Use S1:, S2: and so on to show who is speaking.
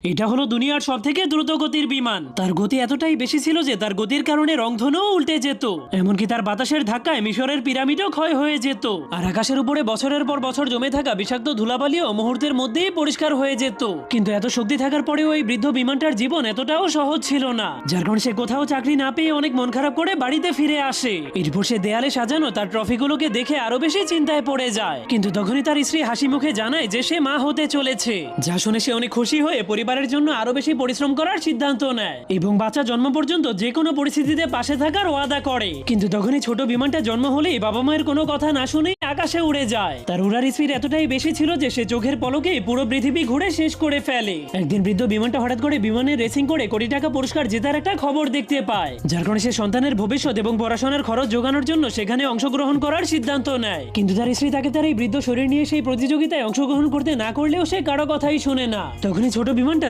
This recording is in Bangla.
S1: এটা হলো দুনিয়ার সবথেকে দ্রুত গতির বিমান। তার গতি এতটাই বেশি ছিল যে তার গতির কারণে রংধনুও উল্টে যেত, এমনকি তার বাতাসের ধাক্কায় মিশরের পিরামিডও ক্ষয় হয়ে যেত। আর আকাশের উপরে বছরের পর বছর জমে থাকা বিষাক্ত ধুলাবালিও মুহূর্তের মধ্যেই পরিষ্কার হয়ে যেত। কিন্তু এত শক্তি থাকার পরেও ওই বৃদ্ধ বিমানটার জীবন এতটাও সহজ ছিল না, যার কারণে সে কোথাও চাকরি না পেয়ে অনেক মন খারাপ করে বাড়িতে ফিরে আসে। এরপর সে দেয়ালে সাজানো তার ট্রফিগুলোকে দেখে আরো বেশি চিন্তায় পড়ে যায়। কিন্তু তখনই তার স্ত্রী হাসি মুখে জানায় যে সে মা হতে চলেছে, যা শুনে সে অনেক খুশি হয়ে পরিবারের জন্য আরো বেশি পরিশ্রম করার সিদ্ধান্ত নেয় এবং বাচ্চা জন্ম পর্যন্ত যে কোনো পরিস্থিতিতে পাশে থাকার ওয়াদা করে। কিন্তু তখনই ছোট বিমানটা জন্ম হলেই বাবা মায়ের কোনো কথা না শুনেই আকাশে উড়ে যায়। তার উড়ার স্পিড এতটাই বেশি ছিল যে সে চোখের পলকে পুরো পৃথিবী ঘুরে শেষ করে ফেলে। একদিন বৃদ্ধ বিমানটা হঠাৎ করে বিমানের রেসিং করে কোটি টাকা পুরস্কার জেতার একটা খবর দেখতে পায়, যার কারণে সে সন্তানের ভবিষ্যৎ এবং পড়াশোনার খরচ জোগানোর জন্য সেখানে অংশগ্রহণ করার সিদ্ধান্ত নেয়। কিন্তু তার স্ত্রী তাকে তার এই বৃদ্ধ শরীর নিয়ে সেই প্রতিযোগিতায় অংশগ্রহণ করতে না করলেও সে কারো কথাই শুনে না। তখনই ছোট বিমান